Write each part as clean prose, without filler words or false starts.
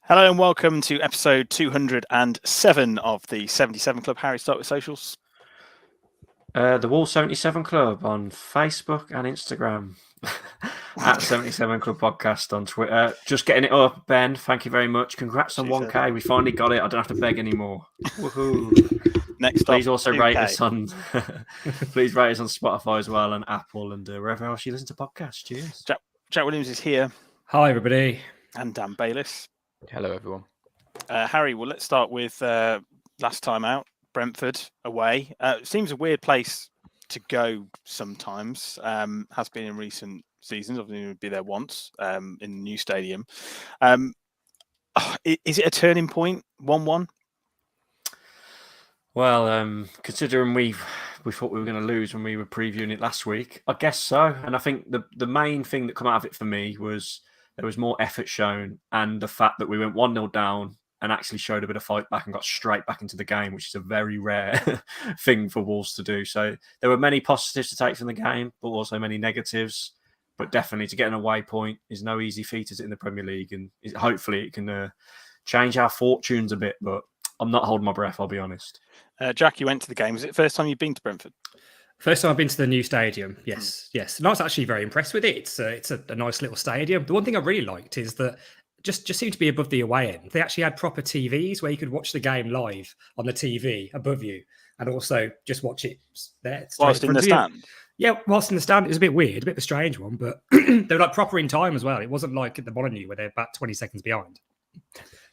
Hello and welcome to episode 207 of the 77 Club. Harry, start with socials. The Wall 77 Club on Facebook and Instagram. At 77 Club Podcast on Twitter. Just getting it up, Ben. Thank you very much. Congrats on 1K. We finally got it. I don't have to beg anymore. Woohoo. Next Please up, also 2K. rate us on please rate us on Spotify as well and Apple and wherever else you listen to podcasts. Cheers. Jack Williams is here. Hi, everybody. And Dan Bayliss. Hello, everyone. Harry, well, let's start with last time out, Brentford away. It seems a weird place to go sometimes. Has been in recent seasons. Obviously, would be there once in the new stadium. Is it a turning point? 1-1. Well, considering we thought we were going to lose when we were previewing it last week, I guess so. And I think the main thing that came out of it for me was there was more effort shown, and the fact that we went 1-0 down and actually showed a bit of fight back and got straight back into the game, which is a very rare thing for Wolves to do. So there were many positives to take from the game, but also many negatives. But definitely to get an away point is no easy feat, is it, in the Premier League? And hopefully it can change our fortunes a bit, but I'm not holding my breath, I'll be honest. Jack, you went to the game. Was it the first time you've been to Brentford? First time I've been to the new stadium. Yes. And I was actually very impressed with it. It's a nice little stadium. The one thing I really liked is that just seemed to be above the away end. They actually had proper TVs where you could watch the game live on the TV above you, and also just watch it there. Whilst in the stand? Yeah, whilst in the stand. It was a bit weird, a bit of a strange one, but they were like proper in time as well. It wasn't like at the Molyneux where they're about 20 seconds behind.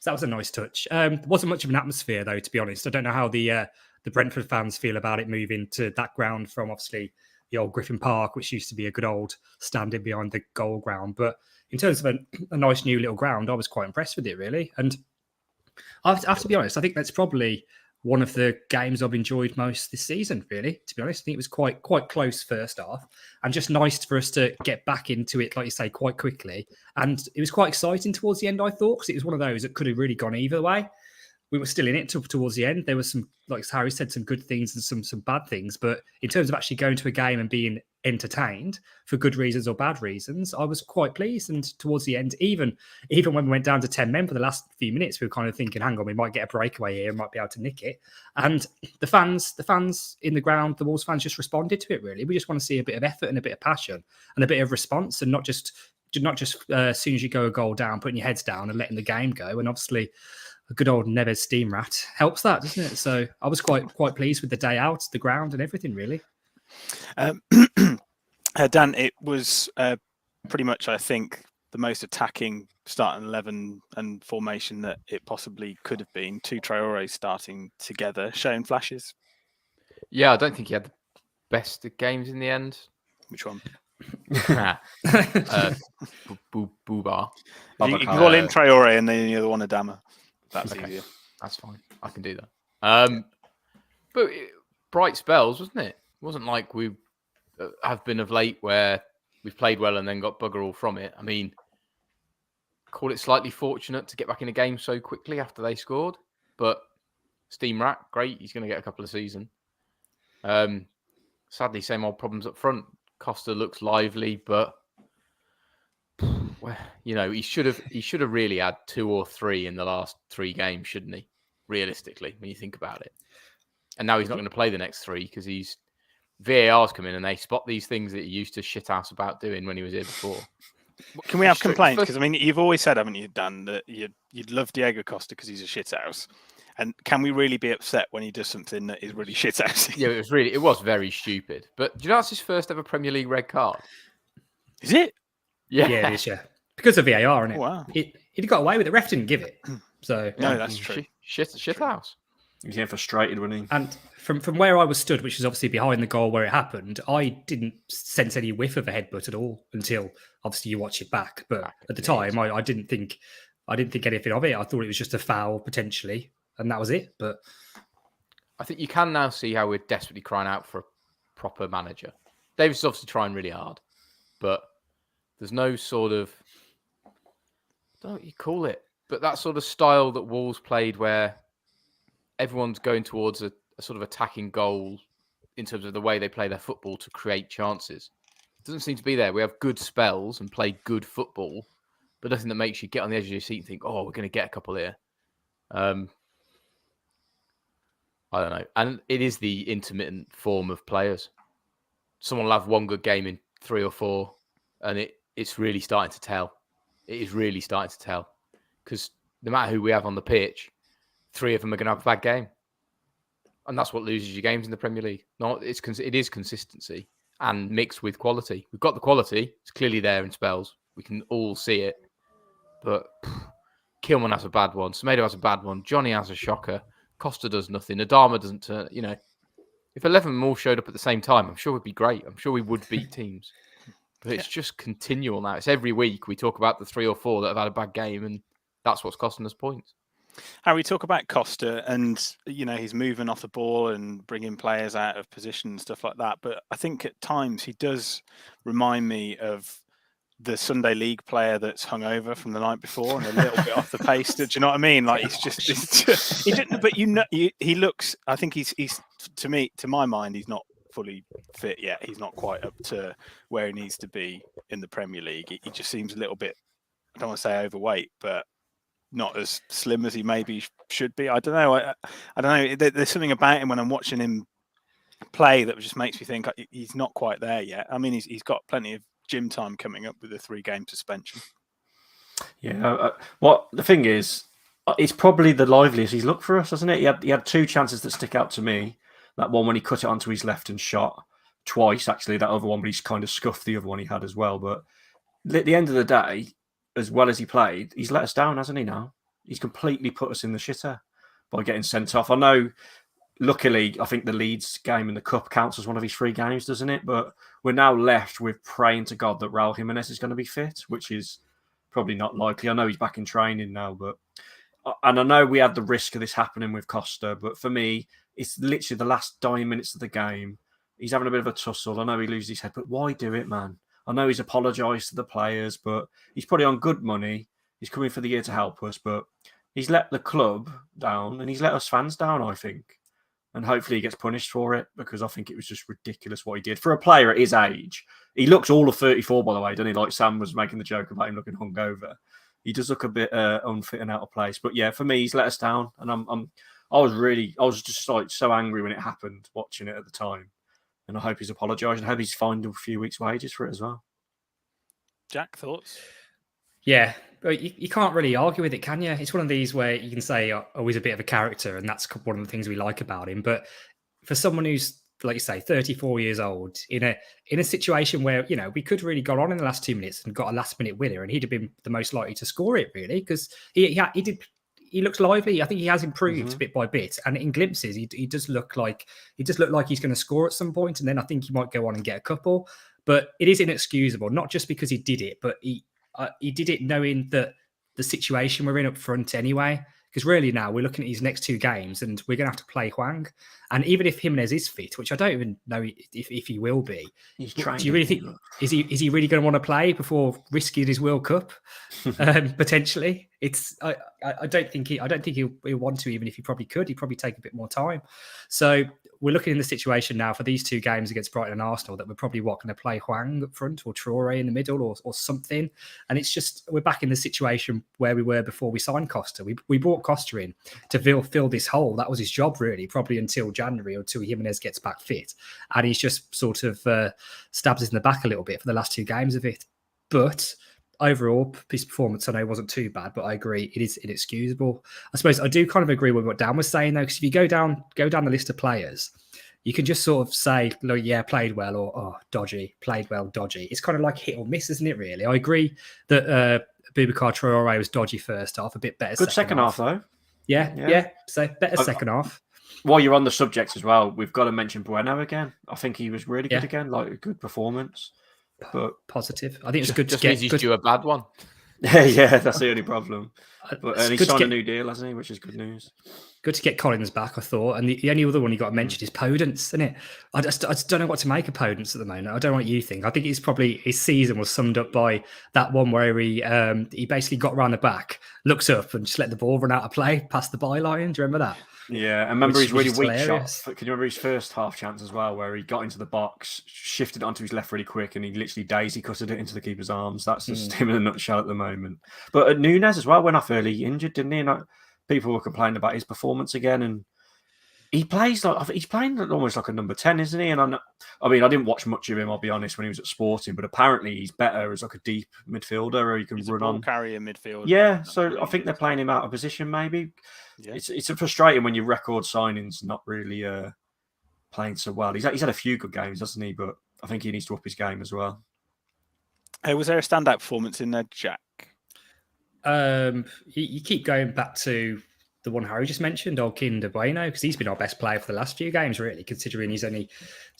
So that was a nice touch. There wasn't much of an atmosphere, though, to be honest. I don't know how the Brentford fans feel about it moving to that ground from obviously the old Griffin Park, which used to be a good old standing behind the goal ground. But in terms of a nice new little ground, I was quite impressed with it, really. And I have to be honest, I think that's probably one of the games I've enjoyed most this season, really, to be honest. I think it was quite close first half and just nice for us to get back into it, like you say, quite quickly. And it was quite exciting towards the end, I thought, because it was one of those that could have really gone either way. We were still in it towards the end. There was some, like Harry said, some good things and some bad things. But in terms of actually going to a game and being entertained for good reasons or bad reasons, I was quite pleased. And towards the end, even when we went down to 10 men for the last few minutes, we were kind of thinking, hang on, we might get a breakaway here, might be able to nick it. And the fans in the ground, the Wolves fans just responded to it, really. We just want to see a bit of effort and a bit of passion and a bit of response, and not just as soon as you go a goal down, putting your heads down and letting the game go. And obviously a good old Neves steam rat helps that, doesn't it? So I was quite pleased with the day out, the ground and everything, really. Dan, it was pretty much, I think, the most attacking starting 11 and formation that it possibly could have been. Two Traores starting together, showing flashes. Yeah, I don't think he had the best of games in the end. Which one? Boobar. You can call him Traore and then the other one Adama. That's okay. Easier. That's fine. I can do that. But bright spells, wasn't it? It wasn't like we have been of late where we've played well and then got bugger all from it. I mean, call it slightly fortunate to get back in a game so quickly after they scored. But Steam Rat, great. He's going to get a couple of season. Sadly, same old problems up front. Costa looks lively, but he should have really had 2 or 3 in the last 3 games, shouldn't he? Realistically, when you think about it. And now he's not going to play the next 3 because VAR's come in and they spot these things that he used to shit house about doing when he was here before. Can we have complaints? Because I mean, you've always said, haven't you, Dan, that you'd love Diego Costa because he's a shit house. And can we really be upset when he does something that is really shit house? Yeah, it was very stupid. But do you know that's his first ever Premier League red card? Is it? Yeah, it is. Yeah, because of VAR, isn't it? Oh, wow. He got away with it. The ref didn't give it. So no, that's true. Shit house. He was getting frustrated, wasn't he? And from where I was stood, which is obviously behind the goal where it happened, I didn't sense any whiff of a headbutt at all until obviously you watch it back. But at the time, I didn't think anything of it. I thought it was just a foul potentially, and that was it. But I think you can now see how we're desperately crying out for a proper manager. Davis is obviously trying really hard, but there's no sort of, I don't know what you call it, but that sort of style that Wolves played where everyone's going towards a sort of attacking goal in terms of the way they play their football to create chances. It doesn't seem to be there. We have good spells and play good football, but nothing that makes you get on the edge of your seat and think, oh, we're going to get a couple here. I don't know. And it is the intermittent form of players. Someone will have one good game in 3 or 4, and it's really starting to tell. It is really starting to tell. Because no matter who we have on the pitch, 3 of them are going to have a bad game. And that's what loses you games in the Premier League. It is consistency and mixed with quality. We've got the quality. It's clearly there in spells. We can all see it. But Kilman has a bad one. Semedo has a bad one. Johnny has a shocker. Costa does nothing. Adama doesn't turn. If 11 of them all showed up at the same time, I'm sure we'd be great. I'm sure we would beat teams. But it's just continual now. It's every week we talk about the 3 or 4 that have had a bad game, and that's what's costing us points. Harry, talk about Costa, and he's moving off the ball and bringing players out of position and stuff like that. But I think at times he does remind me of the Sunday League player that's hungover from the night before and a little bit off the pace. Do you know what I mean? Like he's just he didn't. But he looks. I think he's to my mind, he's not fully fit yet. He's not quite up to where he needs to be in the Premier League. He just seems a little bit. I don't want to say overweight, but not as slim as he maybe should be. I don't know. I don't know. There's something about him when I'm watching him play that just makes me think he's not quite there yet. I mean, he's got plenty of gym time coming up with a 3-game suspension. Yeah. The thing is, it's probably the liveliest he's looked for us, hasn't it? He had 2 chances that stick out to me. That one when he cut it onto his left and shot twice, actually. That other one, but he's kind of scuffed the other one he had as well. But at the end of the day, as well as he played, he's let us down, hasn't he now? He's completely put us in the shitter by getting sent off. I know, luckily, I think the Leeds game in the Cup counts as one of his 3 games, doesn't it? But we're now left with praying to God that Raul Jimenez is going to be fit, which is probably not likely. I know he's back in training now, and I know we had the risk of this happening with Costa, but for me, it's literally the last dying minutes of the game. He's having a bit of a tussle. I know he loses his head, but why do it, man? I know he's apologised to the players, but he's probably on good money. He's coming for the year to help us, but he's let the club down and he's let us fans down, I think. And hopefully he gets punished for it, because I think it was just ridiculous what he did. For a player at his age, he looks all of 34, by the way, doesn't he? Like Sam was making the joke about him looking hungover. He does look a bit unfit and out of place. But yeah, for me, he's let us down. And I was just like so angry when it happened, watching it at the time. And I hope he's apologised. I hope he's fined a few weeks' wages for it as well. Jack, thoughts? Yeah, but you can't really argue with it, can you? It's one of these where you can say, oh, he's a bit of a character, and that's one of the things we like about him. But for someone who's, like you say, 34 years old, in a situation where, we could really got on in the last 2 minutes and got a last-minute winner, and he'd have been the most likely to score it, really, because he looks lively. I think he has improved bit by bit, and in glimpses, he does look like he's going to score at some point, and then I think he might go on and get a couple. But it is inexcusable, not just because he did it, but he did it knowing that the situation we're in up front anyway. Because really now we're looking at his next 2 games, and we're going to have to play Hwang. And even if Jimenez is fit, which I don't even know if he will be, do you really think is he really going to want to play before risking his World Cup potentially? I don't think he'll want to, even if he probably could. He'd probably take a bit more time. So we're looking in the situation now for these 2 games against Brighton and Arsenal that we're probably going to play Hwang up front or Traore in the middle or something. And it's just, we're back in the situation where we were before we signed Costa. We brought Costa in to fill this hole. That was his job, really, probably until January or until Jimenez gets back fit. And he's just sort of stabs us in the back a little bit for the last 2 games of it. But overall, his performance, I know, wasn't too bad, but I agree it is inexcusable. I suppose I do kind of agree with what Dan was saying, though, because if you go down the list of players, you can just sort of say, "Look, yeah, played well," or "Oh, dodgy, played well, dodgy." It's kind of like hit or miss, isn't it? Really, I agree that Boubacar Traore was dodgy first half, a bit better. Good second half though. Yeah. So better second half. While you're on the subject as well, we've got to mention Bueno again. I think he was really good again, like a good performance. But positive. I think it's good just to means get he's due a bad one. Yeah, that's the only problem. And he's signed to a new deal, hasn't he? Which is good news. Good to get Collins back, I thought. And the only other one you got to mention is Podence, isn't it? I just don't know what to make of Podence at the moment. I don't know what you think. I think it's probably his season was summed up by that one where he basically got round the back, looked up and just let the ball run out of play past the byline. Do you remember that? Yeah, I remember his really weak hilarious. shot. Can you remember his first half chance as well, where he got into the box, shifted onto his left really quick, and he literally daisy cutted it into the keeper's arms? That's just him in a nutshell at the moment. But Nunes as well went off early injured, didn't he? And people were complaining about his performance again, and he's playing almost like a number 10, isn't he? And I didn't watch much of him, I'll be honest, when he was at Sporting, but apparently he's better as like a deep midfielder, or he can run on carrier midfielder. Yeah, so I think they're playing him out of position. Maybe it's frustrating when your record signing's not really playing so well. He's had a few good games, hasn't he? But I think he needs to up his game as well. Was there a standout performance in there, Jack? You keep going back to the one Harry just mentioned, Kinder Bueno, because he's been our best player for the last few games, really, considering he's only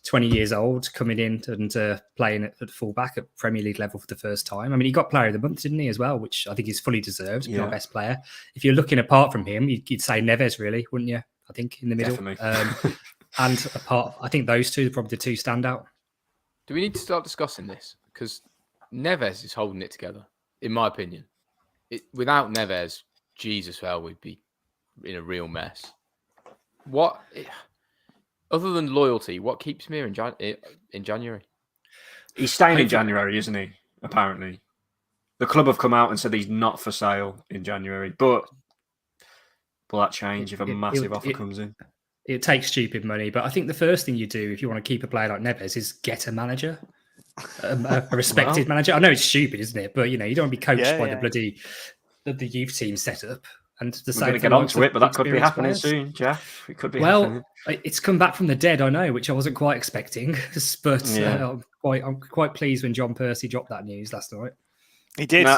20 years old, coming in and playing at fullback at Premier League level for the first time. I mean, he got Player of the Month, didn't he, as well, which I think is fully deserved. Our best player. If you're looking apart from him, you'd say Neves, really, wouldn't you? I think in the middle. Definitely. And apart, I think those two are probably the two stand out. Do we need to start discussing this? Because Neves is holding it together, in my opinion. Without Neves, Jesus, hell, we'd be in a real mess. Other than loyalty, what keeps him here in January? He's staying in January, isn't he? Apparently. The club have come out and said he's not for sale in January, but will that change if a massive offer comes in? It takes stupid money, but I think the first thing you do if you want to keep a player like Neves is get a manager. A respected manager. I know it's stupid, isn't it? But you don't want to be coached by the youth team setup. And the We're going to get onto it, but that could be happening soon, Jeff. It could be happening. It's come back from the dead, I know, which I wasn't quite expecting. But I'm quite pleased when John Percy dropped that news last night. He did,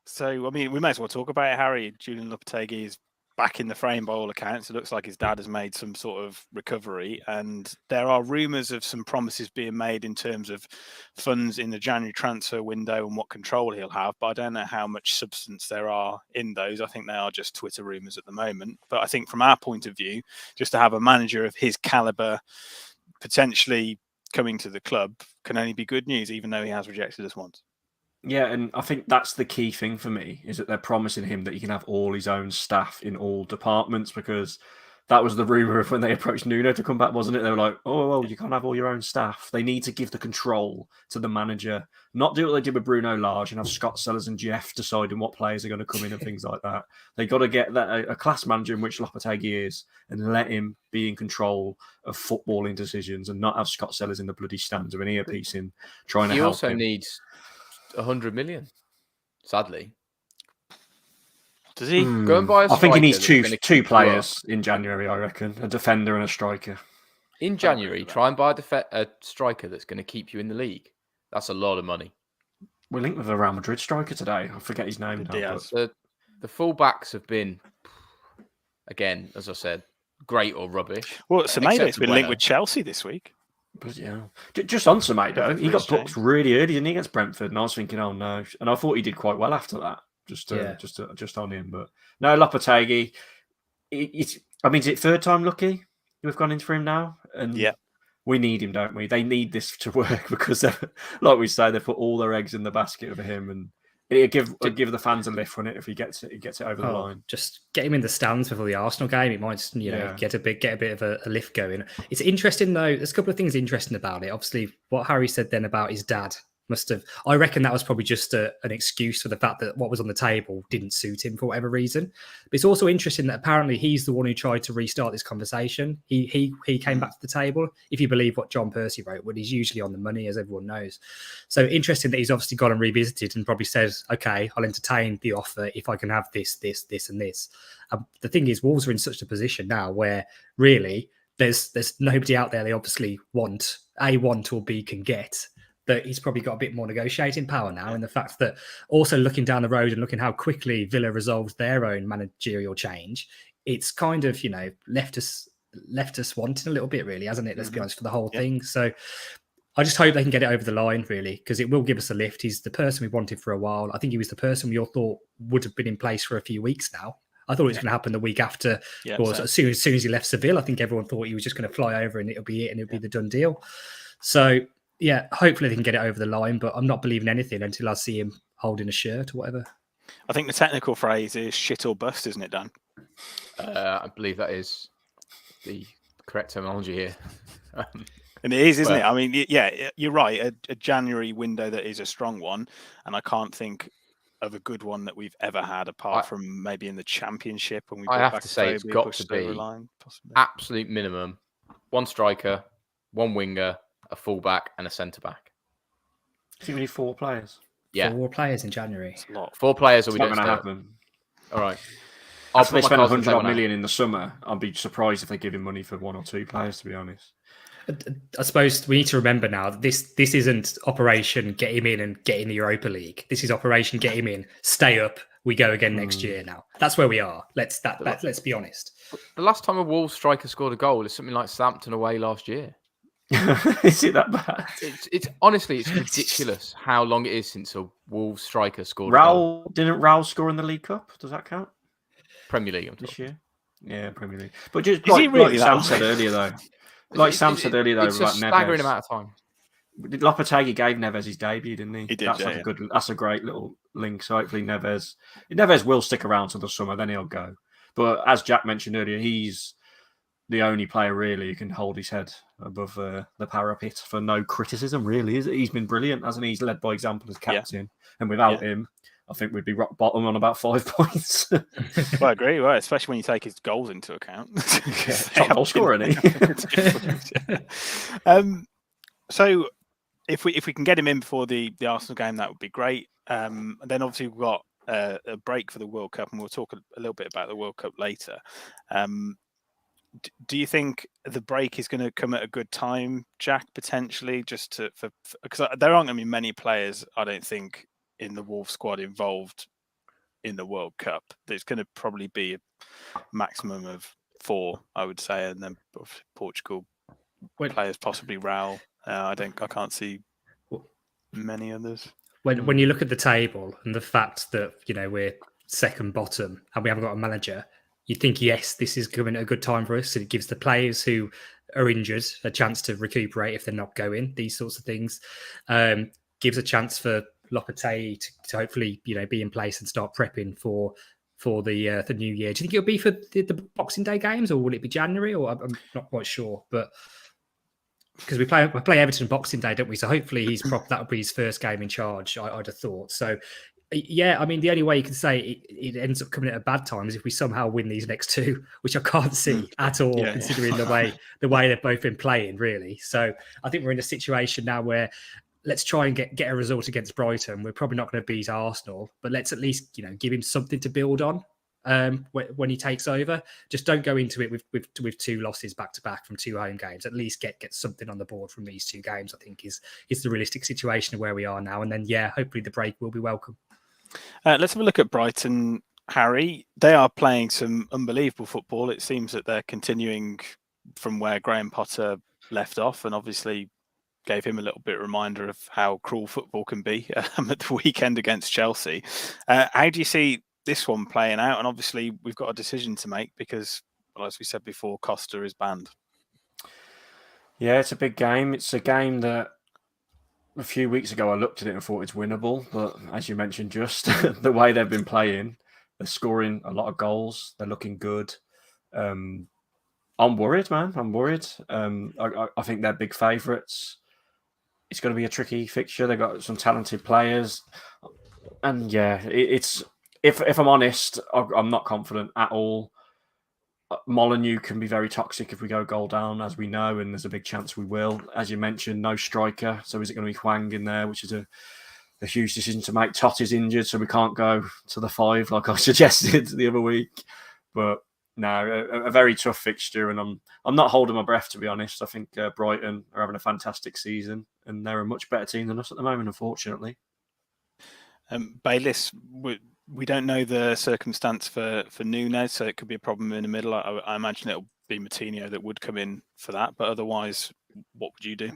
So, I mean, we may as well talk about it, Harry. Julian Lopetegui is back in the frame by all accounts. It looks like his dad has made some sort of recovery, and there are rumours of some promises being made in terms of funds in the January transfer window and what control he'll have, but I don't know how much substance there are in those. I think they are just Twitter rumours at the moment. But I think from our point of view, just to have a manager of his calibre potentially coming to the club can only be good news, even though he has rejected us once. Yeah, and I think that's the key thing for me, is that they're promising him that he can have all his own staff in all departments, because that was the rumour of when they approached Nuno to come back, wasn't it? They were like, oh, well, you can't have all your own staff. They need to give the control to the manager, not do what they did with Bruno Lage and have Scott Sellers and Jeff deciding what players are going to come in and things like that. They got to get a class manager in which Lopetegui is and let him be in control of footballing decisions and not have Scott Sellers in the bloody stands with an earpiece in trying to help him. He also needs 100 million, sadly. Does he? Go and buy a striker. I think he needs two players in January, I reckon. A defender and a striker. In January, try and buy a striker that's going to keep you in the league. That's a lot of money. We're linked with a Real Madrid striker today. I forget his name now. The full-backs have been, again, as I said, great or rubbish. Well, Semedo's been linked with Chelsea this week. But yeah, just on Semedo, he got booked really early, didn't he, against Brentford? And I was thinking, oh no, and I thought he did quite well after that. Just on him, but no, Lopetegui. Is it third time lucky we've gone into him now? And we need him, don't we? They need this to work because, like we say, they put all their eggs in the basket for him, and it'll give the fans a lift on it if he gets it over the line. Just get him in the stands before the Arsenal game. It might, get a bit of a lift going. It's interesting though. There's a couple of things interesting about it. Obviously, what Harry said then about his dad I reckon that was probably just an excuse for the fact that what was on the table didn't suit him for whatever reason. But it's also interesting that apparently he's the one who tried to restart this conversation. He came back to the table, if you believe what John Percy wrote, when he's usually on the money, as everyone knows. So interesting that he's obviously gone and revisited and probably says, okay, I'll entertain the offer if I can have this, and this. The thing is, Wolves are in such a position now where really there's nobody out there they obviously want or B can get. That he's probably got a bit more negotiating power now, and the fact that also looking down the road and looking how quickly Villa resolved their own managerial change, it's kind of left us wanting a little bit, really, hasn't it? Let's be honest, for the whole thing. So I just hope they can get it over the line, really, because it will give us a lift. He's the person we wanted for a while. I think he was the person we all thought would have been in place for a few weeks now. I thought it was going to happen the week after, Yeah, or same. as soon as he left Seville. I think everyone thought he was just going to fly over and it'll be it and it'll be the done deal. So yeah, hopefully they can get it over the line, but I'm not believing anything until I see him holding a shirt or whatever. I think the technical phrase is shit or bust, isn't it, Dan? I believe that is the correct terminology here. And it is, isn't it? I mean, yeah, you're right. A January window that is a strong one, and I can't think of a good one that we've ever had, apart from maybe in the Championship when we. I have to say, it's got to be line, absolute minimum: one striker, one winger, a fullback, and a centre back. I think we need 4 players. Yeah, 4 players in January. It's a lot. 4 players, or It's we not don't going to stay. happen. All right. After they spend 100 $100 million in the summer, I'd be surprised if they give him money for 1 or 2 players, to be honest. I suppose we need to remember now that this isn't Operation Get Him In and Get in the Europa League. This is Operation Get Him In, stay up, we go again next year now. That's where we are. Let's be honest. The last time a Wolves striker scored a goal is something like Southampton away last year. Is it that bad? It's honestly, it's ridiculous how long it is since a Wolves striker scored a goal. Didn't Raul score in the League Cup? Does that count? Premier League, I'm This talking. year? Yeah, Premier League. But just Is he really like that Sam long? said earlier, though. Like Sam said earlier, though, it's a about staggering Neves. amount of time. Lopetegui gave Neves his debut, didn't he? He did, That's yeah, that's a great little link. So hopefully Neves will stick around till the summer, then he'll go. But as Jack mentioned earlier, he's the only player really who can hold his head above the parapet for no criticism. Really, he's been brilliant, hasn't he? He's led by example as captain, and without him, I think we'd be rock bottom on about 5 points. Well, I agree. Well, especially when you take his goals into account. Top goal scorer, isn't he? So, if we can get him in before the Arsenal game, that would be great. And then obviously we've got a break for the World Cup, and we'll talk a little bit about the World Cup later. Do you think the break is going to come at a good time, Jack? Potentially, just because there aren't going to be many players, I don't think, in the Wolves squad involved in the World Cup. There's going to probably be a maximum of 4, I would say, and then Portugal players, possibly Raul. I can't see many others. When you look at the table and the fact that we're second bottom and we haven't got a manager, you think, yes, this is coming at a good time for us. It gives the players who are injured a chance to recuperate if they're not going. These sorts of things gives a chance for Lopetegui to hopefully be in place and start prepping for the new year. Do you think it'll be for the Boxing Day games, or will it be January? Or I'm not quite sure, but because we play Everton Boxing Day, don't we? So hopefully that'll be his first game in charge. I'd have thought so. Yeah, I mean, the only way you can say it ends up coming at a bad time is if we somehow win these next 2, which I can't see at all, considering the way they've both been playing, really. So I think we're in a situation now where let's try and get a result against Brighton. We're probably not going to beat Arsenal, but let's at least give him something to build on when he takes over. Just don't go into it with 2 losses back to back from 2 home games. At least get something on the board from these 2 games. I think is the realistic situation of where we are now. And then hopefully the break will be welcome. Let's have a look at Brighton, Harry. They are playing some unbelievable football. It seems that they're continuing from where Graham Potter left off, and obviously gave him a little bit of reminder of how cruel football can be at the weekend against Chelsea. How do you see this one playing out? And obviously we've got a decision to make because, well, as we said before, Costa is banned. Yeah, it's a big game. It's a game that a few weeks ago I looked at it and thought it's winnable, but as you mentioned, just the way they've been playing, they're scoring a lot of goals. They're looking good. I'm worried, man. I'm worried. I think they're big favourites. It's going to be a tricky fixture. They've got some talented players, and it's. If I'm honest, I'm not confident at all. Molineux can be very toxic if we go goal down, as we know, and there's a big chance we will. As you mentioned, no striker. So is it going to be Hwang in there, which is a huge decision to make? Totti's injured, so we can't go to the 5 like I suggested the other week. But no, a very tough fixture, and I'm not holding my breath, to be honest. I think Brighton are having a fantastic season, and they're a much better team than us at the moment, unfortunately. Bayliss, we don't know the circumstance for Nuno, so it could be a problem in the middle. I imagine it'll be Moutinho that would come in for that, but otherwise, what would you do?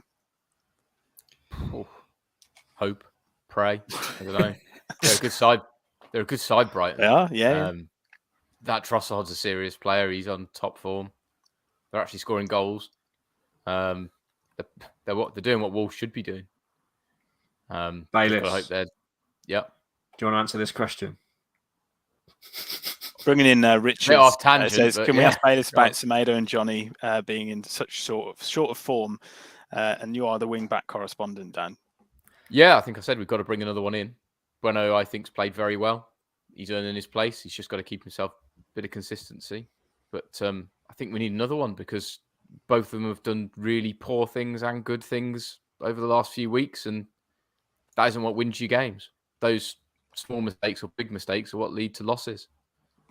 Hope, pray. I don't know. They're a good side. They're a good side, Brighton. They are, yeah. that Trossard's a serious player. He's on top form. They're actually scoring goals. They're doing what Wolves should be doing. Bayless, I hope they're. Yep. do you want to answer this question? Bringing in Richard off tangent, says, but can we yeah. ask Bayless about Semedo and Johnny being in such short of form? And you are the wing-back correspondent, Dan. Yeah, I think I said we've got to bring another one in. Bueno, I think's played very well. He's earning his place. He's just got to keep himself a bit of consistency. But I think we need another one because both of them have done really poor things and good things over the last few weeks, and that isn't what wins you games. Those small mistakes or big mistakes are what lead to losses.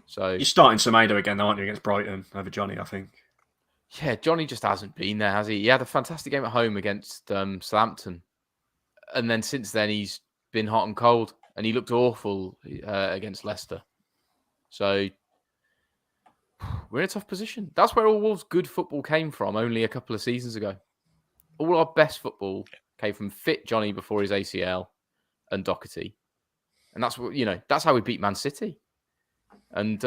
So You're starting Semedo again, though, aren't you, against Brighton over Johnny, I think. Yeah, Johnny just hasn't been there, has he? He had a fantastic game at home against Southampton. And then since then, he's been hot and cold. And he looked awful against Leicester. So we're in a tough position. That's where all Wolves' good football came from only a couple of seasons ago. All our best football came from fit Johnny before his ACL and Doherty. And that's what, that's how we beat Man City. And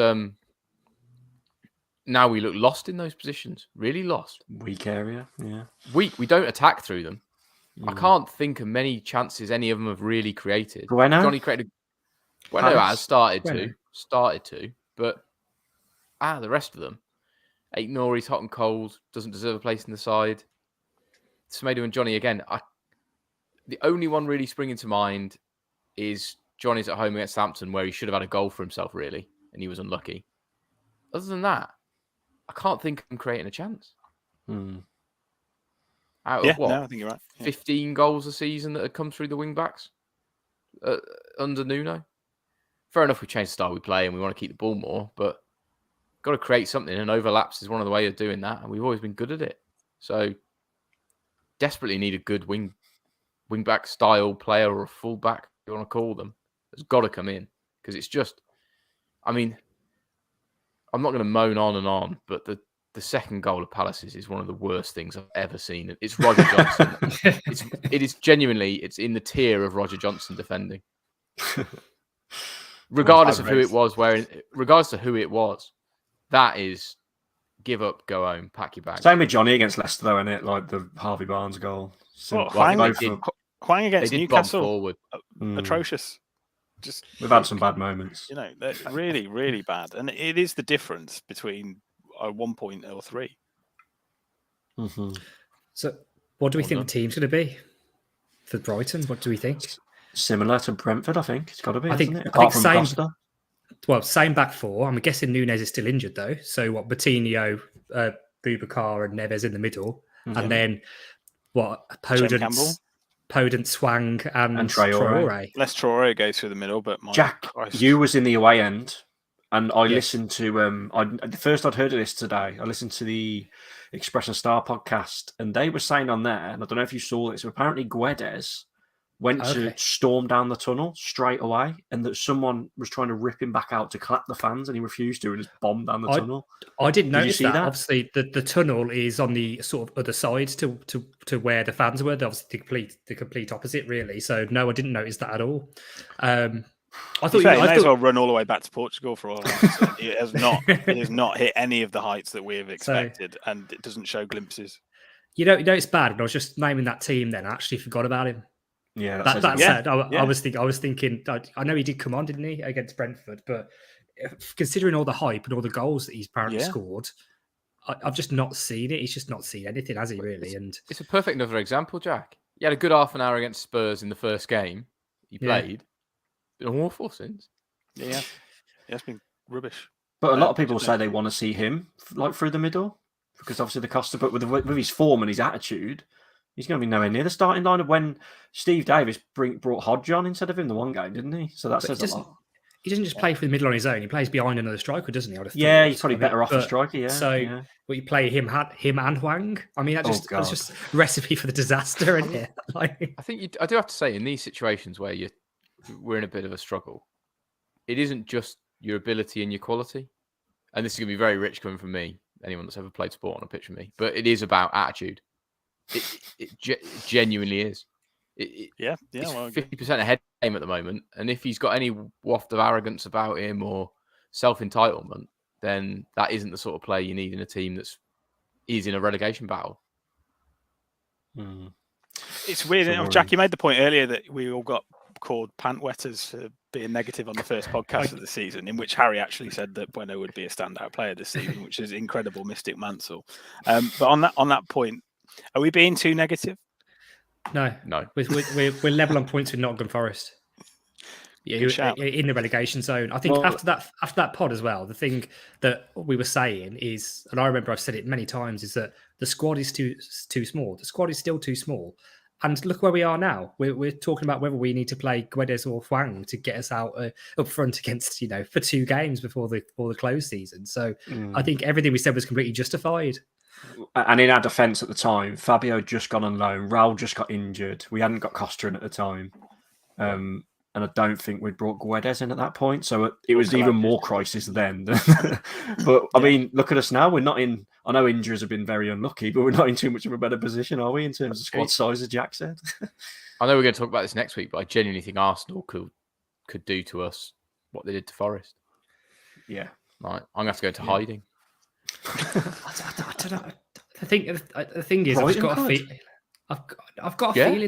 now we look lost in those positions. Really lost. Weak area, yeah. Weak. We don't attack through them. I can't think of many chances any of them have really created. Bueno? Johnny created. Bueno has started to, but the rest of them, ignore he's hot and cold, doesn't deserve a place in the side. Semedo and Johnny again. The only one really springing to mind is Johnny's at home against Southampton, where he should have had a goal for himself, really, and he was unlucky. Other than that, I can't think of him creating a chance. Out of what? No, I think you're right. 15 goals a season that had come through the wing-backs under Nuno. Fair enough, we changed the style we play and we want to keep the ball more, but got to create something, and overlaps is one of the ways of doing that, and we've always been good at it. So desperately need a good wing-back style player or a full-back, if you want to call them. Has got to come in, because it's just, I'm not going to moan on and on, but the second goal of Palace's is one of the worst things I've ever seen. It's Roger Johnson. It is genuinely, it's in the tier of Roger Johnson defending. Regardless of who it was, regardless of who it was, that is give up, go home, pack your bags. Same with Johnny against Leicester, though, isn't it? Like the Harvey Barnes goal. Hwang against Newcastle, forward. Atrocious. We've had some bad moments. They're really, really bad. And it is the difference between a 1 point or 3. Mm-hmm. So what do we think the team's going to be for Brighton? What do we think? Similar to Brentford, I think. It's got to be, I think from Costa. Well, same back four. I'm guessing Nunez is still injured, though. So what, Coutinho, Boubacar and Neves in the middle. Mm-hmm. And then what, Podence, Swang and Traore. Less Traore goes through the middle, but Jack, you was in the away end, and I listened to the first I'd heard of this today. I listened to the Expression Star podcast, and they were saying on there, and I don't know if you saw it, so apparently Guedes went to storm down the tunnel straight away, and that someone was trying to rip him back out to clap the fans, and he refused to, and just bombed down the tunnel. I didn't notice that. Obviously, the tunnel is on the sort of other side to where the fans were. They're obviously the complete opposite, really. So no, I didn't notice that at all. I thought you may as well run all the way back to Portugal for all that. It has not hit any of the heights that we have expected, and it doesn't show glimpses. You know it's bad. And I was just naming that team. Then I actually forgot about him. Yeah, that said, I was thinking. I know he did come on, didn't he, against Brentford? But considering all the hype and all the goals that he's apparently scored, I've just not seen it. He's just not seen anything, has he? Really? And it's a perfect another example, Jack. He had a good half an hour against Spurs in the first game he played. Been awful since. Yeah, it's been rubbish. But a lot of people say they want to see him like through the middle because obviously the Costa. But with his form and his attitude, he's going to be nowhere near the starting line of when Steve Davis brought Hodge on instead of him the one game, didn't he? So that says a lot. He doesn't just play for the middle on his own. He plays behind another striker, doesn't he? He's probably better off a striker. Yeah. So, you play him and Hwang. I mean, that's just a recipe for the disaster, isn't it? I think I do have to say, in these situations where we're in a bit of a struggle, it isn't just your ability and your quality. And this is going to be very rich coming from me, anyone that's ever played sport on a pitch with me. But it is about attitude. It genuinely is. It's 50% ahead of him at the moment. And if he's got any waft of arrogance about him or self-entitlement, then that isn't the sort of player you need in a team is in a relegation battle. It's weird. Jack, you made the point earlier that we all got called pant wetters for being negative on the first podcast of the season, in which Harry actually said that Bueno would be a standout player this season, which is incredible, Mystic Mansell. But on that point, are we being too negative? No. We're level on points with Nottingham Forest. Yeah, in the relegation zone. I think after that pod as well, the thing that we were saying is, and I remember I've said it many times, is that the squad is too small. The squad is still too small. And look where we are now. We're talking about whether we need to play Guedes or Hwang to get us out up front against, for 2 games before the close season. So I think everything we said was completely justified. And in our defence at the time, Fabio had just gone on loan. Raul just got injured. We hadn't got Costa in at the time. And I don't think we'd brought Guedes in at that point. So it was even more crisis then. But, I mean, look at us now. We're not in... I know injuries have been very unlucky, but we're not in too much of a better position, are we, in terms of squad size, as Jack said? I know we're going to talk about this next week, but I genuinely think Arsenal could do to us what they did to Forest. Yeah. Right. I'm going to have to go into hiding. I don't know. The thing is, I've got a feeling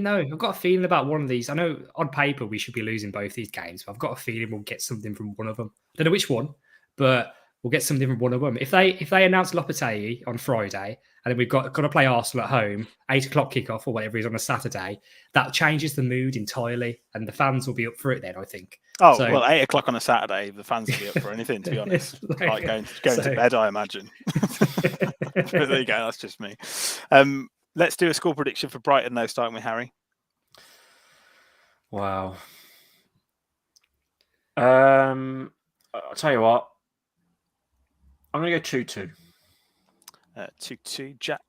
though. I've got a feeling about one of these. I know on paper we should be losing both these games, but I've got a feeling we'll get something from one of them. Don't know which one, but we'll get something from one of them. If they announce Lopetegui on Friday, and then we've got to play Arsenal at home, 8:00 kickoff or whatever it is on a Saturday, that changes the mood entirely, and the fans will be up for it then, I think. Oh, well, 8:00 on a Saturday, the fans will be up for anything, to be honest. Like going to bed, I imagine. But there you go, that's just me. Let's do a score prediction for Brighton, though, starting with Harry. Wow. I'll tell you what. I'm going to go 2-2. 2-2, Jack.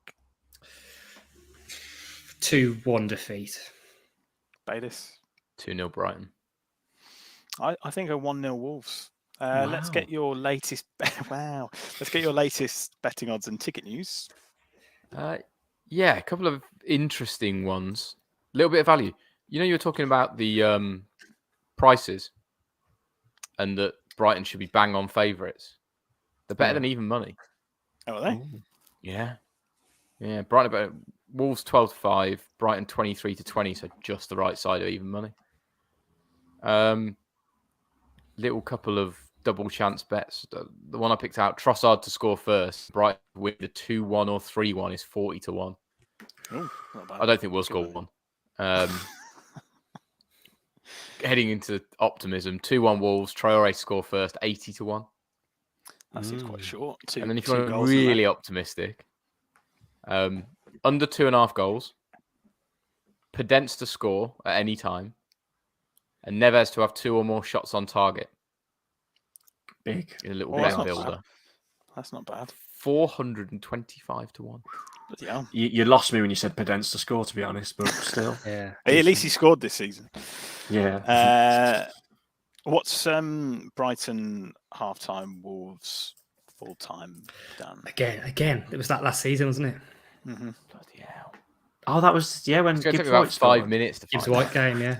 2-1 defeat. Bayless. 2-0 Brighton. I think a 1-0 Wolves. Wow. Let's get your latest. Wow. Let's get your latest betting odds and ticket news. Yeah, a couple of interesting ones. A little bit of value. You were talking about the prices, and that Brighton should be bang on favourites. They're better than even money. Oh, are they? Ooh. Yeah. Brighton about Wolves 12-5, Brighton 23-20, so just the right side of even money. Little couple of double chance bets. The one I picked out, Trossard to score first. Brighton with the 2-1 or 3-1 is 40-1. Oh, not bad. I don't think we'll score one. Heading into optimism, 2-1 Wolves, Traore score first, 80-1. That seems quite short. And then if you want really optimistic, under 2.5 goals, Podence to score at any time, and Neves to have 2 or more shots on target. Big. In a little bet builder. That's not bad. 425-1. Yeah. You lost me when you said Podence to score, to be honest, but still. Yeah. At least he scored this season. Yeah. What's Brighton half-time, Wolves full-time, Dan? Again, it was that last season, wasn't it? Mm-hmm. Bloody hell. Oh, that was, when It's going to Gibbs take about White 5 minutes to Gibbs find White game, yeah.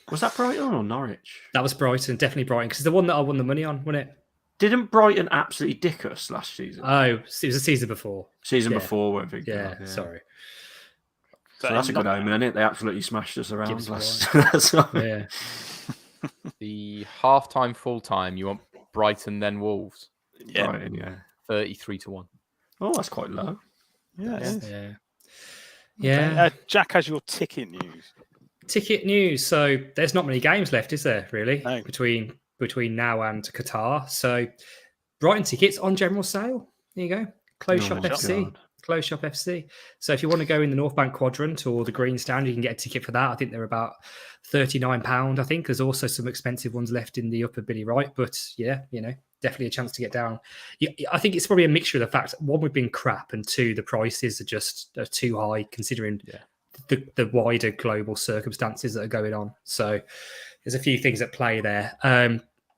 Was that Brighton or Norwich? That was Brighton, definitely Brighton, because the one that I won the money on, wasn't it? Didn't Brighton absolutely dick us last season? Oh, it was a season before. Before, weren't we? Yeah, sorry. So that's a good omen, isn't it? They absolutely smashed us around Gibbs last. Yeah. The half-time, full-time, you want Brighton, then Wolves. Yeah. Brighton, yeah. 33-1. Oh, that's quite low. Yeah. Yeah. Jack has your ticket news. Ticket news. So there's not many games left, is there, really? No. Between now and Qatar. So Brighton tickets on general sale. There you go. Close Shop FC. God. Close Shop FC. So if you want to go in the North Bank Quadrant or the Green Stand, you can get a ticket for that. I think they're about £39. I think there's also some expensive ones left in the upper Billy Wright, but yeah, definitely a chance to get down. I think it's probably a mixture of the fact, one, we've been crap, and two, the prices are too high considering the wider global circumstances that are going on. So there's a few things at play there.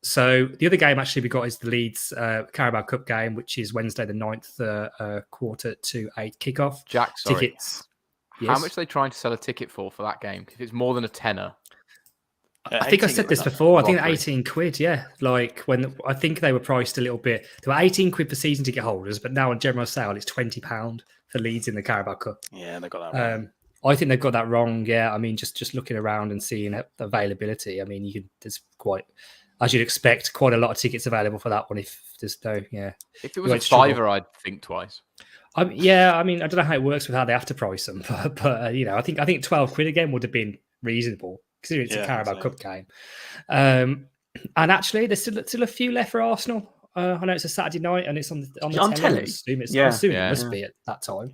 So the other game actually we got is the Leeds Carabao Cup game, which is Wednesday the 9th, 7:45 kickoff. Jack, sorry. Tickets. How much are they trying to sell a ticket for that game? If it's more than a tenner, I think I said this before. I think robbery. 18 quid, yeah. Like when I think they were priced a little bit. They were 18 quid for season ticket holders, but now on general sale it's £20 for Leeds in the Carabao Cup. Yeah, they got that wrong. I think they've got that wrong. Yeah, I mean, just looking around and seeing availability. I mean, there's quite, as you'd expect, quite a lot of tickets available for that one. If there's no, yeah. If it was a fiver, I'd think twice. Yeah, I mean, I don't know how it works with how they have to price them, but you know, I think 12 quid again would have been reasonable considering it's a Carabao Cup game. And actually, there's still a few left for Arsenal. I know it's a Saturday night and it's on the telly. I assume it must be at that time.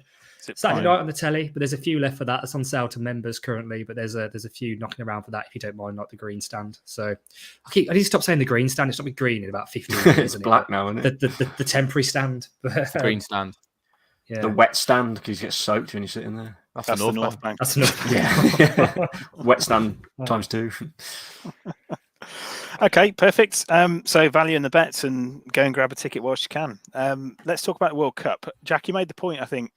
Saturday night on the telly, but there's a few left for that. It's on sale to members currently, but there's a few knocking around for that if you don't mind, like the green stand. So I need to stop saying the green stand. It's not been green in about 15 years. It's black now, isn't it? The temporary stand. Green stand. Yeah. The wet stand because you get soaked when you sit in there. That's the North Bank. That's enough. Yeah. Wet stand times 2. Okay, perfect. So value in the bets and go and grab a ticket whilst you can. Let's talk about the World Cup. Jack, you made the point, I think,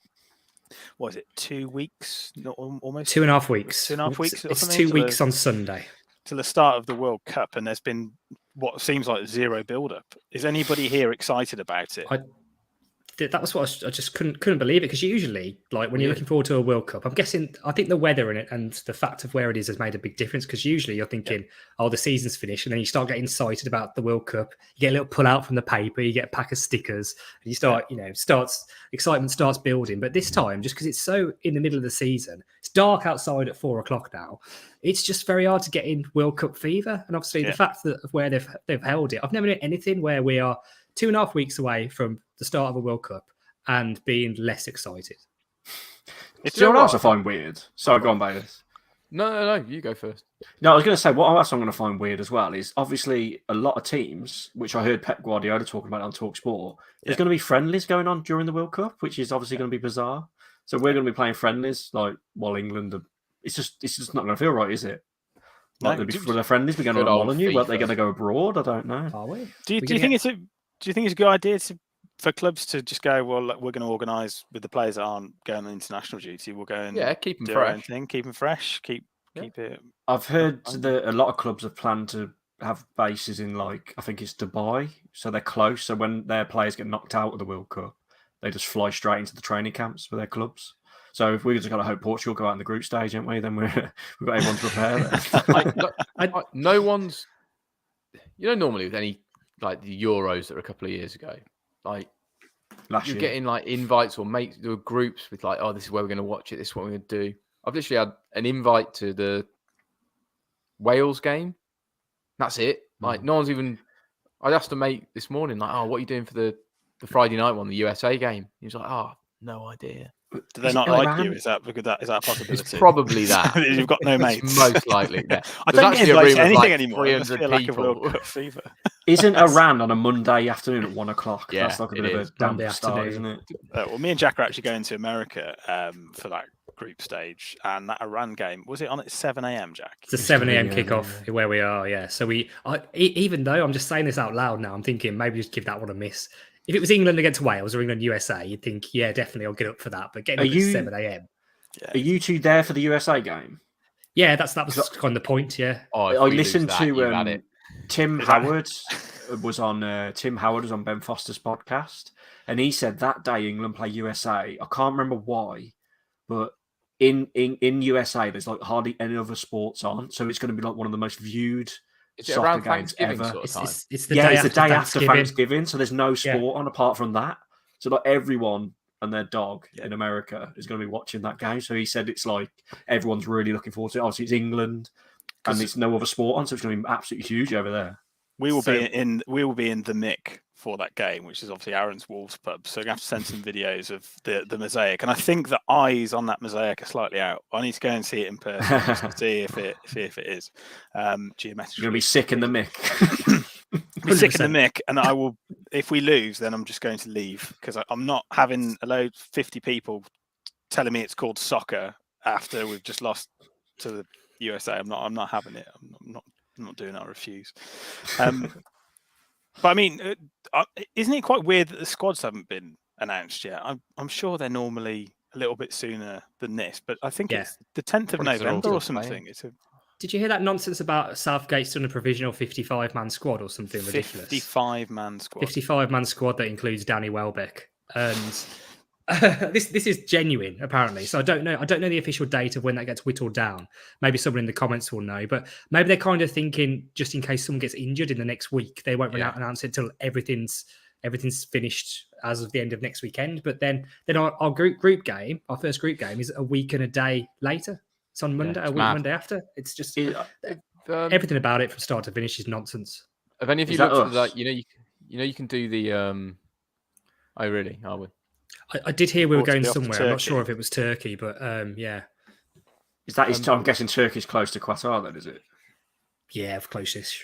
what is it, 2 weeks? Not almost 2.5 weeks. 2.5 weeks. It's 2 weeks on Sunday. To the start of the World Cup, and there's been what seems like zero build-up. Is anybody here excited about it? That was what I just couldn't believe it, because usually, like when you're looking forward to a World Cup, I think the weather in it and the fact of where it is has made a big difference, because usually you're thinking, oh, the season's finished, and then you start getting excited about the World Cup. You get a little pull out from the paper, you get a pack of stickers, and you start, excitement starts building. But this time, just because it's so in the middle of the season, it's dark outside at 4:00 now. It's just very hard to get in World Cup fever, and obviously the fact that of where they've held it, I've never known anything where we are 2.5 weeks away from the start of a World Cup and being less excited. It's what else I find weird. Sorry, go on, Bayless. No, you go first. No, I was going to say, what else I'm going to find weird as well is obviously a lot of teams, which I heard Pep Guardiola talking about on TalkSport, there's going to be friendlies going on during the World Cup, which is obviously going to be bizarre. So we're going to be playing friendlies like while England. It's just not going to feel right, is it? Like for the friendlies, we're going to Molyneux. Well, they're going to go abroad. I don't know. Are we? Do you think it's a good idea for clubs to just go, well, we're going to organise with the players that aren't going on international duty. We'll go and keep them do fresh. our own thing, keep them fresh, keep it. I've heard that a lot of clubs have planned to have bases in, like, I think it's Dubai, so they're close. So when their players get knocked out of the World Cup, they just fly straight into the training camps for their clubs. So if we just got to hope Portugal go out in the group stage, haven't we? Then we've got everyone to prepare. No one's, normally with any like the Euros that were a couple of years ago, like you're getting like invites or mates to groups with like, oh, this is where we're going to watch it. This is what we're going to do. I've literally had an invite to the Wales game. That's it. Like no one's even. I asked a mate this morning, like, oh, what are you doing for the Friday night one, the USA game? He was like, oh, no idea. Do they not like you? Is that a possibility? It's probably that. You've got no mates. It's most likely. Yeah. I don't get invited to anything anymore. 300 like people. a World Cup fever. Isn't Iran on a Monday afternoon at 1:00? Yeah, that's like a bit of a damp start, isn't it? Well, me and Jack are actually going to America for that group stage, and that Iran game, was it on at 7 a.m, Jack? It's a 7 a.m. kickoff where we are, yeah. So even though I'm just saying this out loud now, I'm thinking maybe just give that one a miss. If it was England against Wales or England USA, you'd think, yeah, definitely I'll get up for that. But getting up at 7 a.m. Are you two there for the USA game? Yeah, that was kind of the point, yeah. I listened to Tim Howard was on Ben Foster's podcast, and he said that day England play USA. I can't remember why, but in USA there's like hardly any other sports on, so it's going to be like one of the most viewed soccer games ever. It's the day after Thanksgiving, so there's no sport on apart from that. So like everyone and their dog in America is going to be watching that game. So he said it's like everyone's really looking forward to it. Obviously, it's England, and there's no other sport on, so it's going to be absolutely huge over there. We will be in the Mick for that game, which is obviously Aaron's Wolves pub. So we have to send some videos of the mosaic, and I think the eyes on that mosaic are slightly out. I need to go and see it in person just to see if it is geometrically. You're gonna be sick in the Mick. Be sick in the Mick, and I will. If we lose, then I'm just going to leave because I'm not having 50 people telling me it's called soccer after we've just lost to the USA. I'm not having it. I'm not doing it. I refuse. But I mean, isn't it quite weird that the squads haven't been announced yet? I'm sure they're normally a little bit sooner than this, but I think it's the 10th of November or something. Did you hear that nonsense about Southgate's done a provisional 55-man squad or something ridiculous? 55-man squad. 55-man squad that includes Danny Welbeck, and this is genuine apparently. So I don't know the official date of when that gets whittled down. Maybe someone in the comments will know, but maybe they're kind of thinking just in case someone gets injured in the next week, they won't announce it until everything's finished as of the end of next weekend. But then our group game, our first group game, is a week and a day later. It's on Monday, it's a week mad. Monday after. It's just Everything about it from start to finish is nonsense. Have any of you looked at that? You can do the. Oh really? Are we? I did hear we were going Possibly off to somewhere. I'm not Turkey. sure if it was Turkey, but yeah. Is that? I'm guessing Turkey's close to Qatar, then, is it? Yeah, closest.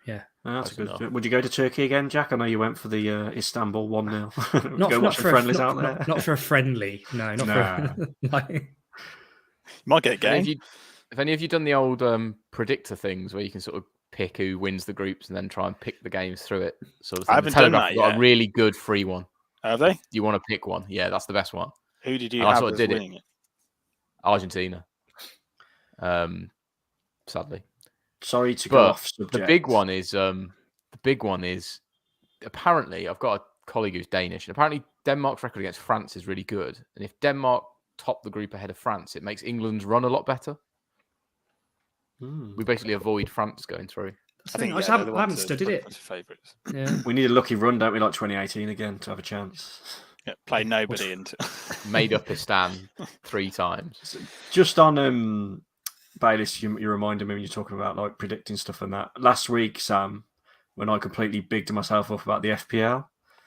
Yeah. Oh, that's Close good. enough. Would you go to Turkey again, Jack? I know you went for the Istanbul 1-0. Not, go not watch for the friendlies out there. Not for a friendly. No, not for like, Might get a game. Have any of you done the old predictor things where you can sort of pick who wins the groups and then try and pick the games through it? Sort of thing. I haven't done that Got yet. a really good free one. Have they? You want to pick one? Yeah, that's the best one. Who did you And I have sort of as did it. winning it? Argentina. Sadly. Sorry to go But off subject. the big one is apparently I've got a colleague who's Danish, and apparently Denmark's record against France is really good. And if Denmark top the group ahead of France, it makes England's run a lot better. We basically avoid France going through. I haven't studied it. Favourites. Yeah. We need a lucky run, don't we, like 2018 again, to have a chance. Yeah, play nobody into. Made up his stand 3 times. Just on Bayliss, you reminded me when you're talking about like predicting stuff and that. Last week, Sam, when I completely bigged myself up about the FPL,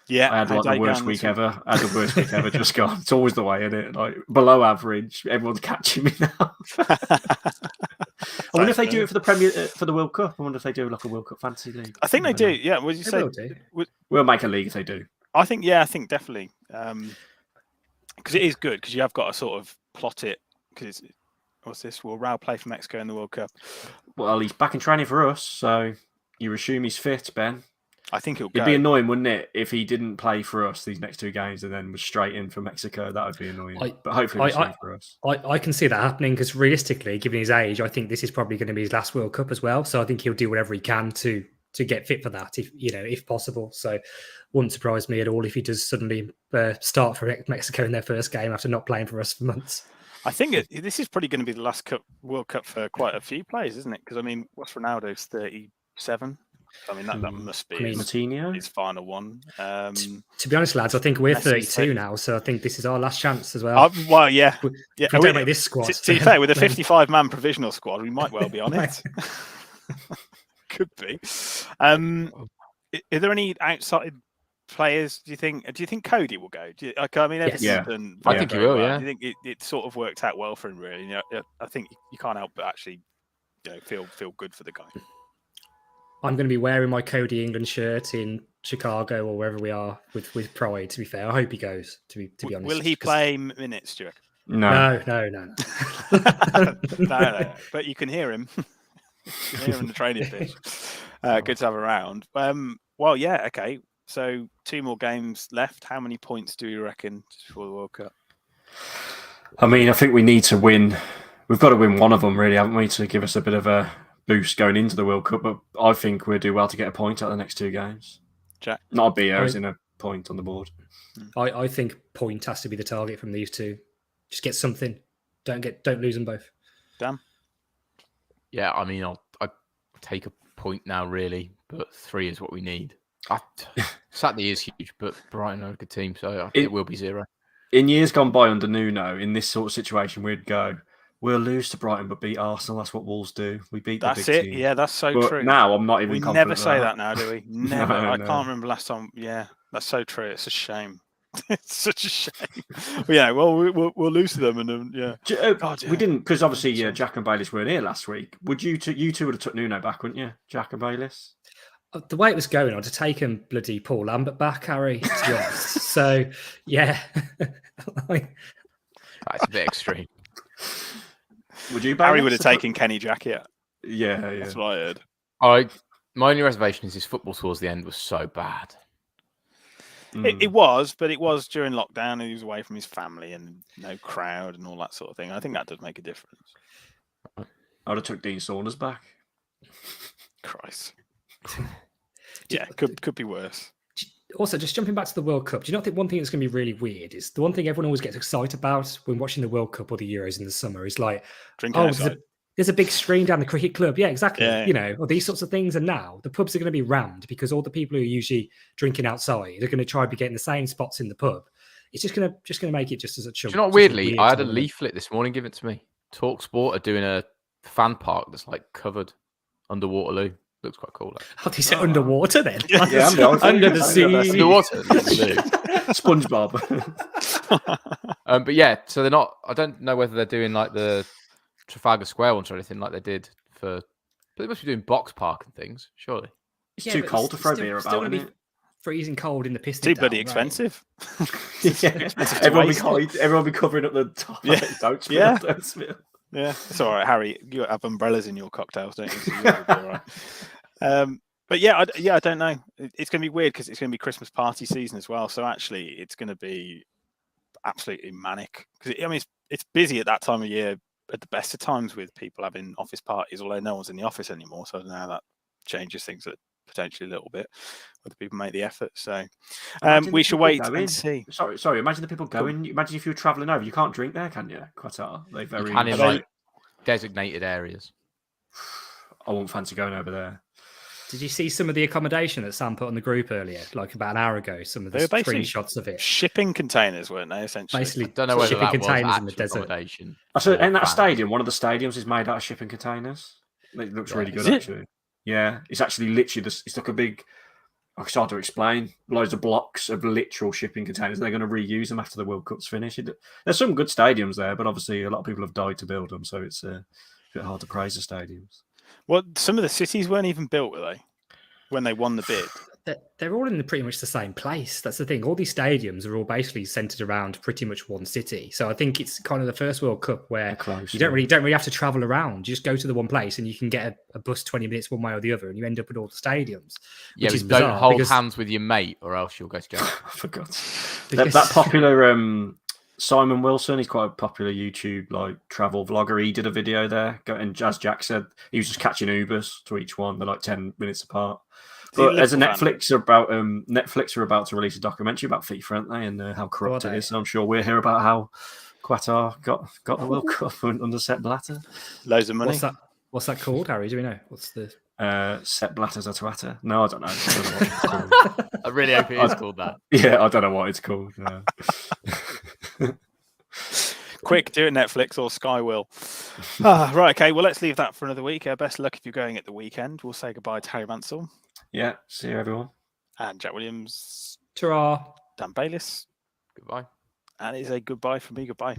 Yeah, I had like the worst week ever. I had the worst week ever just gone. It's always the way, isn't it? Like below average. Everyone's catching me now. I wonder if they do it for the for the World Cup. I wonder if they do like a World Cup fantasy league. I think they do. Yeah, would you They say? will do. We'll make a league if they do. I think definitely. Because it is good because you have got to sort of plot it. Because what's this? Will Raul play for Mexico in the World Cup? Well, he's back in training for us, so you assume he's fit, Ben. I think he'll go. It'd be annoying, wouldn't it, if he didn't play for us these next 2 games and then was straight in for Mexico? That would be annoying. But hopefully he'll play for us. I can see that happening because realistically, given his age, I think this is probably going to be his last World Cup as well. So I think he'll do whatever he can to get fit for that, if possible. So wouldn't surprise me at all if he does suddenly start for Mexico in their first game after not playing for us for months. I think this is probably going to be the last World Cup for quite a few players, isn't it? Because I mean, what's Ronaldo's 37? I mean, that must be his final one. To be honest, lads, I think we're 32 now, so I think this is our last chance as well. Well, yeah. If we don't make this squad. To be fair, with a 55-man provisional squad, we might well be on it. Could be. Are there any outside players? Do you think Cody will go? I think he will. Yeah. Do you think it sort of worked out well for him? Really, I think you can't help but actually, feel good for the guy. I'm going to be wearing my Cody England shirt in Chicago or wherever we are with pride. To be fair, I hope he goes. To be honest, will he play minutes, Stuart? No. No. But you can hear him. You can hear him on the training pitch. Good to have around. Well, yeah, okay. So 2 more games left. How many points do you reckon for the World Cup? I mean, I think we need to win. We've got to win one of them, really, haven't we, to give us a bit of a boost going into the World Cup. But I think we'll do well to get a point out of the next 2 games. Jack? Not a BO, as in a point on the board. I think point has to be the target from these 2. Just get something. Don't lose them both. Dan? Yeah, I mean, I'll take a point now, really, but 3 is what we need. Saturday is huge, but Brighton are a good team, so it will be 0. In years gone by under Nuno, in this sort of situation, we'd go, we'll lose to Brighton, but beat Arsenal. That's what Wolves do. We beat the big team. Yeah, that's so but true. Now I'm not even. We confident never say that now, do we? Never. I can't remember last time. Yeah, that's so true. It's a shame. It's such a shame. We'll lose to them, and we didn't, because obviously Jack and Bayliss weren't here last week. Would you two would have took Nuno back, wouldn't you, Jack and Bayliss? The way it was going, I'd have taken bloody Paul Lambert back, Harry. To be honest, so yeah, that's a bit extreme. Would you? Harry would have taken Kenny Jackett. Yeah, that's what I heard. My only reservation is his football towards the end was so bad. It was, but it was during lockdown, and he was away from his family and no crowd and all that sort of thing. I think that does make a difference. I'd have took Dean Saunders back. Christ. Yeah, could be worse. Also, just jumping back to the World Cup, do you not think one thing that's going to be really weird is the one thing everyone always gets excited about when watching the World Cup or the Euros in the summer is like, Drinking oh, outside. there's a big screen down the cricket club. Yeah, exactly. Yeah. You know, or these sorts of things. And now the pubs are going to be rammed because all the people who are usually drinking outside are going to try and be getting the same spots in the pub. It's just going to make it just as a chunk. Do you know what, weirdly, I had a leaflet this morning given to me. Talk Sport are doing a fan park that's like covered under Waterloo. Looks quite cool. How do you say underwater then? Yeah, under the sea. Underwater. SpongeBob. But yeah, so they're not. I don't know whether they're doing like the Trafalgar Square ones or anything like they did for. But they must be doing Box Park and things, surely. It's too cold to throw beer about, isn't it? Freezing cold in the piston. Too bloody expensive. Everyone be covering up the top. Yeah. Yeah, it's all right, Harry. You have umbrellas in your cocktails, don't you? So you'll be all right. But I don't know. It's going to be weird because it's going to be Christmas party season as well. So actually, it's going to be absolutely manic. Because it's busy at that time of year at the best of times with people having office parties, although no one's in the office anymore. So now that changes things potentially a little bit, whether people make the effort. So we shall wait and see. Sorry. Imagine the people going. Imagine if you were travelling over. You can't drink there, can you? Qatar. They very. You can in like designated areas. I won't fancy going over there. Did you see some of the accommodation that Sam put on the group earlier, like about an hour ago? Some of the screenshots of it. Shipping containers, weren't they? Essentially, basically, I don't know whether shipping that containers was in the desert. In that stadium, one of the stadiums is made out of shipping containers. It looks really good, actually. Yeah, it's actually literally it's like a big. It's hard to explain. Loads of blocks of literal shipping containers. They're going to reuse them after the World Cup's finished. There's some good stadiums there, but obviously a lot of people have died to build them, so it's a bit hard to praise the stadiums. Well, some of the cities weren't even built, were they? When they won the bid, they're all in pretty much the same place. That's the thing. All these stadiums are all basically centered around pretty much one city. So I think it's kind of the first World Cup where you don't really have to travel around. You just go to the one place and you can get a bus 20 minutes one way or the other, and you end up at all the stadiums. Yeah, but don't hold hands with your mate, or else you'll go to jail. I forgot that popular Simon Wilson. He's quite a popular YouTube travel vlogger. He did a video there, and as Jack said, he was just catching Ubers to each one. They're like 10 minutes apart. But as a Netflix are about to release a documentary about FIFA, aren't they, and how corrupt it is. So I'm sure we'll hear about how Qatar got the World Cup under Sepp Blatter. Loads of money. What's that called, Harry? Do we know? What's the Sepp Blatter's a twatter? No, I don't know. What it's called. I really hope it is called that. Yeah, I don't know what it's called. Quick, do it Netflix or Sky will. Right, okay. Well, let's leave that for another week. Best of luck if you're going at the weekend. We'll say goodbye to Harry Mansell. Yeah, see you, everyone. And Jack Williams. Ta-ra. Dan Bayliss. Goodbye. And it's a goodbye from me. Goodbye.